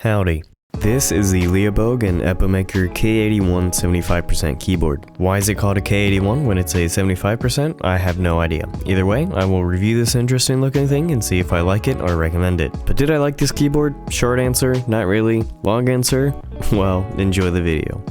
Howdy. This is the Leobog and Epomaker K81 75% keyboard. Why is it called a K81 when it's a 75%? I have no idea. Either way, I will review this interesting looking thing and see if I like it or recommend it. But did I like this keyboard? Short answer, not really. Long answer, well, enjoy the video.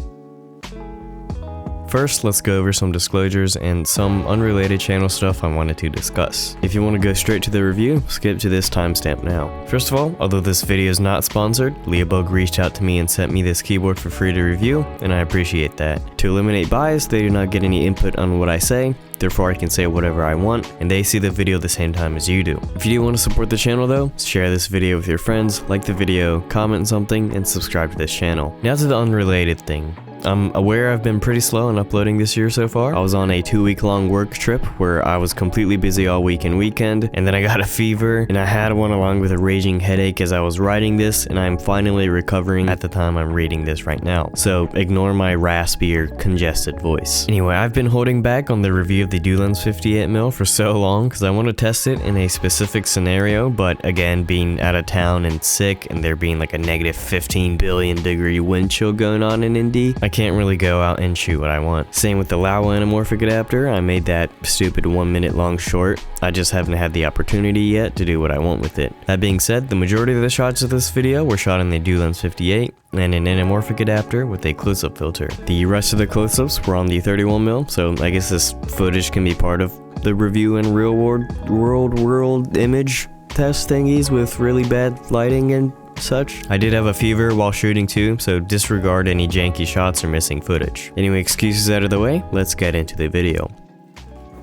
First, let's go over some disclosures and some unrelated channel stuff I wanted to discuss. If you want to go straight to the review, skip to this timestamp now. First of all, although this video is not sponsored, Leobog reached out to me and sent me this keyboard for free to review, and I appreciate that. To eliminate bias, they do not get any input on what I say, therefore I can say whatever I want, and they see the video the same time as you do. If you do want to support the channel though, share this video with your friends, like the video, comment something, and subscribe to this channel. Now to the unrelated thing. I'm aware I've been pretty slow in uploading this year so far. I was on a 2-week-long work trip where I was completely busy all week and weekend, and then I got a fever, and I had one along with a raging headache as I was writing this, and I'm finally recovering at the time I'm reading this right now. So ignore my raspy or congested voice. Anyway, I've been holding back on the review of the Dulans 58mm for so long because I want to test it in a specific scenario, but again, being out of town and sick and there being like a negative 15 billion degree wind chill going on in Indy, I can't really go out and shoot what I want. Same with the Lao anamorphic adapter. I made that stupid 1 minute long short. I just haven't had the opportunity yet to do what I want with it. That being said, the majority of the shots of this video were shot in the Dulans 58 and an anamorphic adapter with a close-up filter. The rest of the close-ups were on the 31mm, so I guess this footage can be part of the review and real world image test thingies with really bad lighting and such. I did have a fever while shooting too, so disregard any janky shots or missing footage. Anyway, excuses out of the way, let's get into the video.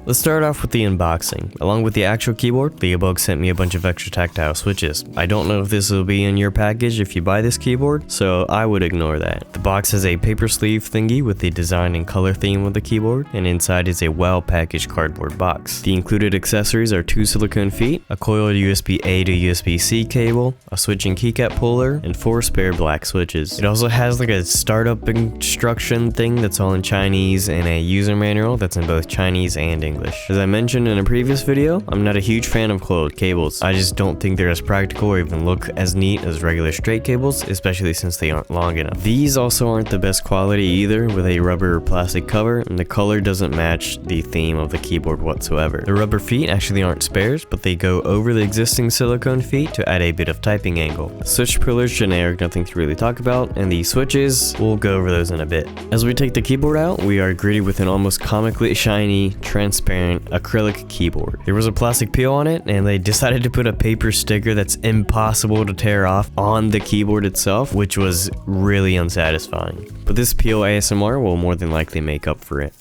Let's start off with the unboxing. Along with the actual keyboard, Leobog sent me a bunch of extra tactile switches. I don't know if this will be in your package if you buy this keyboard, so I would ignore that. The box has a paper sleeve thingy with the design and color theme of the keyboard, and inside is a well-packaged cardboard box. The included accessories are 2 silicone feet, a coiled USB-A to USB-C cable, a switching keycap puller, and 4 spare black switches. It also has like a startup instruction thing that's all in Chinese and a user manual that's in both Chinese and English. As I mentioned in a previous video, I'm not a huge fan of coiled cables. I just don't think they're as practical or even look as neat as regular straight cables, especially since they aren't long enough. These also aren't the best quality either, with a rubber or plastic cover, and the color doesn't match the theme of the keyboard whatsoever. The rubber feet actually aren't spares, but they go over the existing silicone feet to add a bit of typing angle. The switch pillar's generic, nothing to really talk about, and the switches, we'll go over those in a bit. As we take the keyboard out, we are greeted with an almost comically shiny, transparent acrylic keyboard. There was a plastic peel on it, and they decided to put a paper sticker that's impossible to tear off on the keyboard itself, which was really unsatisfying. But this peel ASMR will more than likely make up for it.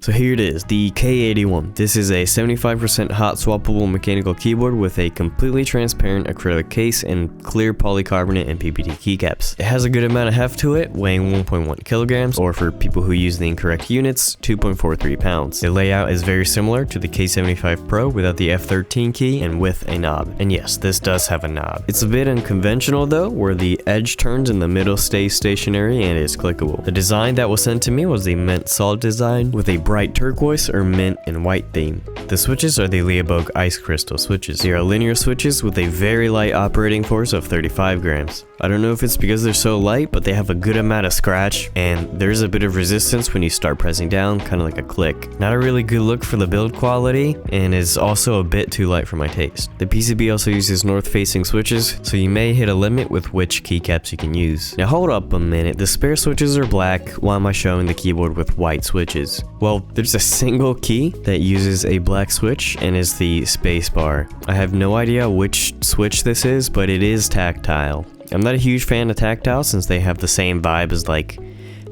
So here it is, the K81. This is a 75% hot swappable mechanical keyboard with a completely transparent acrylic case and clear polycarbonate and PPT keycaps. It has a good amount of heft to it, weighing 1.1 kilograms, or for people who use the incorrect units, 2.43 pounds. The layout is very similar to the K75 Pro without the F13 key and with a knob. And yes, this does have a knob. It's a bit unconventional though, where the edge turns and the middle stays stationary and is clickable. The design that was sent to me was the mint salt design with a bright turquoise or mint and white theme. The switches are the Leobog ice crystal switches. They are linear switches with a very light operating force of 35 grams. I don't know if it's because they're so light, but they have a good amount of scratch, and there's a bit of resistance when you start pressing down, kind of like a click. Not a really good look for the build quality, and is also a bit too light for my taste. The PCB also uses north-facing switches, so you may hit a limit with which keycaps you can use. Now hold up a minute, the spare switches are black, why am I showing the keyboard with white switches? Well, there's a single key that uses a black switch and is the spacebar. I have no idea which switch this is, but it is tactile. I'm not a huge fan of tactile since they have the same vibe as like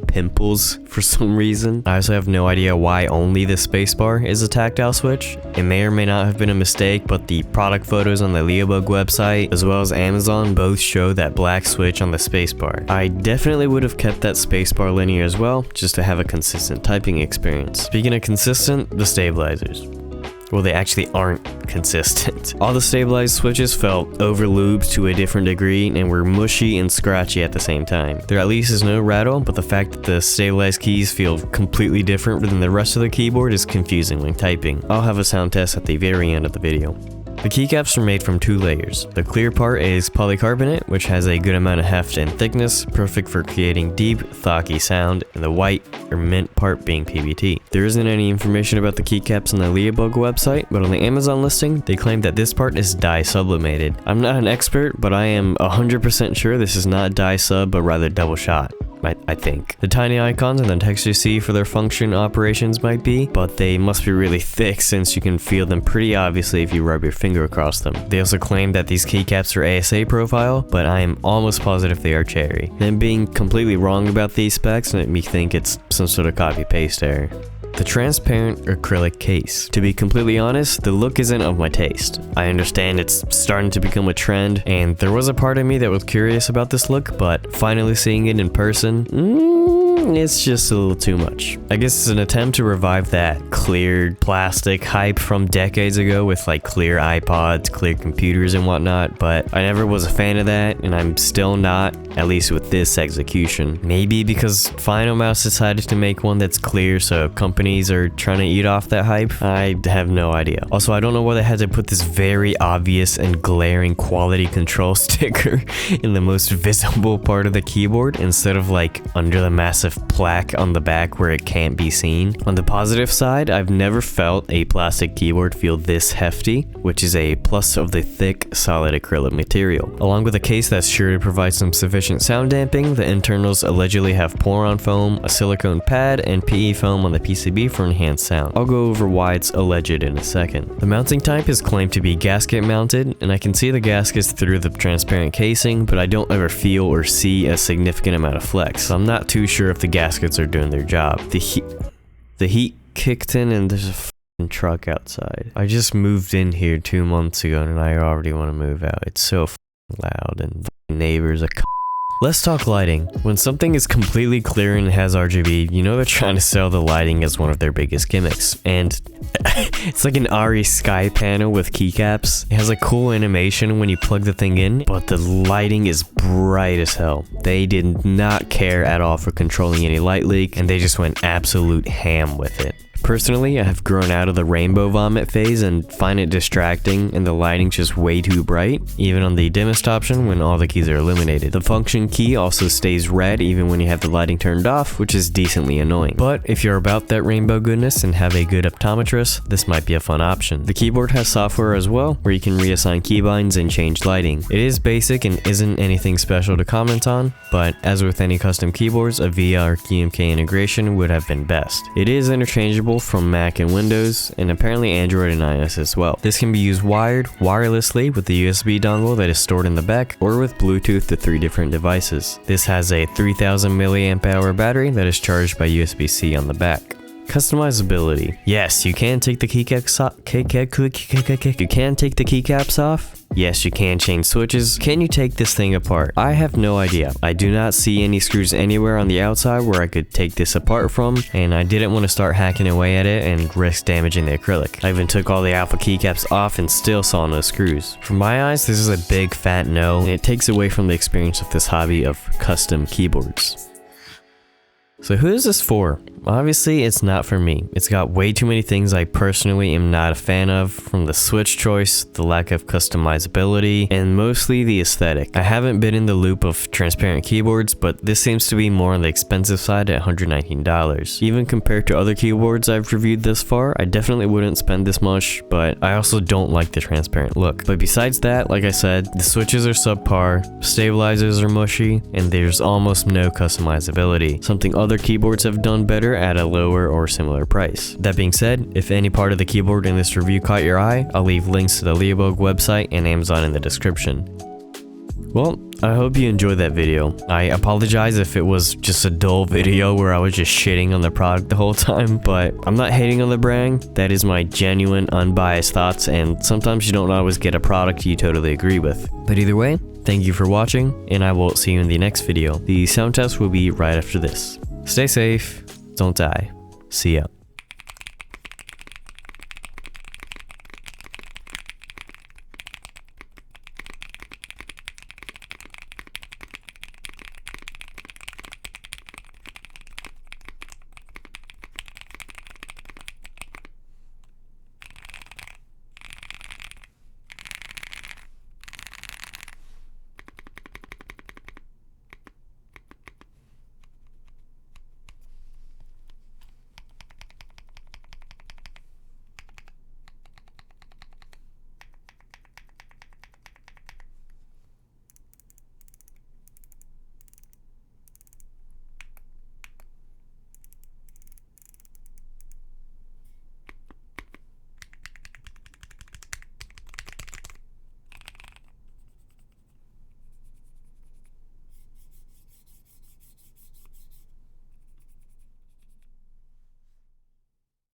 pimples for some reason. I also have no idea why only the spacebar is a tactile switch. It may or may not have been a mistake, but the product photos on the Leobog website as well as Amazon both show that black switch on the spacebar. I definitely would have kept that spacebar linear as well, just to have a consistent typing experience. Speaking of consistent, the stabilizers. Well, they actually aren't consistent. All the stabilized switches felt over-lubed to a different degree and were mushy and scratchy at the same time. There at least is no rattle, but the fact that the stabilized keys feel completely different than the rest of the keyboard is confusing when typing. I'll have a sound test at the very end of the video. The keycaps are made from 2 layers. The clear part is polycarbonate, which has a good amount of heft and thickness, perfect for creating deep, thocky sound, and the white or mint part being PBT. There isn't any information about the keycaps on the Leobog website, but on the Amazon listing, they claim that this part is dye sublimated. I'm not an expert, but I am 100% sure this is not dye sub, but rather double shot. I think. The tiny icons and the text you see for their function operations might be, but they must be really thick since you can feel them pretty obviously if you rub your finger across them. They also claim that these keycaps are ASA profile, but I am almost positive they are cherry. Them being completely wrong about these specs make me think it's some sort of copy-paste error. The transparent acrylic case. To be completely honest, the look isn't of my taste. I understand it's starting to become a trend, and there was a part of me that was curious about this look, but finally seeing it in person, it's just a little too much. I guess it's an attempt to revive that clear plastic hype from decades ago with like clear iPods, clear computers and whatnot, but I never was a fan of that, and I'm still not, at least with this execution. Maybe because Final Mouse decided to make one that's clear, so companies are trying to eat off that hype. I have no idea. Also, I don't know why they had to put this very obvious and glaring quality control sticker in the most visible part of the keyboard instead of like under the massive plaque on the back where it can't be seen. On the positive side, I've never felt a plastic keyboard feel this hefty, which is a plus of the thick, solid acrylic material. Along with a case that's sure to provide some sufficient sound damping, the internals allegedly have pour-on foam, a silicone pad, and PE foam on the PCB for enhanced sound. I'll go over why it's alleged in a second. The mounting type is claimed to be gasket mounted, and I can see the gaskets through the transparent casing, but I don't ever feel or see a significant amount of flex, so I'm not too sure if the gaskets are doing their job. The heat kicked in and there's a f***ing truck outside. I just moved in here 2 months ago and I already want to move out. It's so f***ing loud and neighbors are Let's talk lighting. When something is completely clear and has RGB, you know they're trying to sell the lighting as one of their biggest gimmicks. And it's like an RE Sky panel with keycaps. It has a cool animation when you plug the thing in, but the lighting is bright as hell. They did not care at all for controlling any light leak, and they just went absolute ham with it. Personally, I have grown out of the rainbow vomit phase and find it distracting, and the lighting's just way too bright, even on the dimmest option when all the keys are illuminated. The function key also stays red even when you have the lighting turned off, which is decently annoying. But if you're about that rainbow goodness and have a good optometrist, this might be a fun option. The keyboard has software as well, where you can reassign keybinds and change lighting. It is basic and isn't anything special to comment on, but as with any custom keyboards, a VIA or KeyMK integration would have been best. It is interchangeable from Mac and Windows, and apparently Android and iOS as well. This can be used wired, wirelessly with the USB dongle that is stored in the back, or with Bluetooth to 3 different devices. This has a 3000 mAh battery that is charged by USB-C on the back. Customizability. Yes, you can take the keycaps off. Yes, you can change switches. Can you take this thing apart? I have no idea. I do not see any screws anywhere on the outside where I could take this apart from, and I didn't want to start hacking away at it and risk damaging the acrylic. I even took all the alpha keycaps off and still saw no screws. From my eyes, this is a big fat no, and it takes away from the experience of this hobby of custom keyboards. So who is this for? Obviously, it's not for me. It's got way too many things I personally am not a fan of, from the switch choice, the lack of customizability, and mostly the aesthetic. I haven't been in the loop of transparent keyboards, but this seems to be more on the expensive side at $119. Even compared to other keyboards I've reviewed thus far, I definitely wouldn't spend this much, but I also don't like the transparent look. But besides that, like I said, the switches are subpar, stabilizers are mushy, and there's almost no customizability, something other keyboards have done better at a lower or similar price. That being said, if any part of the keyboard in this review caught your eye, I'll leave links to the Leobog website and Amazon in the description. Well, I hope you enjoyed that video. I apologize if it was just a dull video where I was just shitting on the product the whole time, but I'm not hating on the brand. That is my genuine, unbiased thoughts, and sometimes you don't always get a product you totally agree with. But either way, thank you for watching, and I will see you in the next video. The sound test will be right after this. Stay safe, don't die. See ya.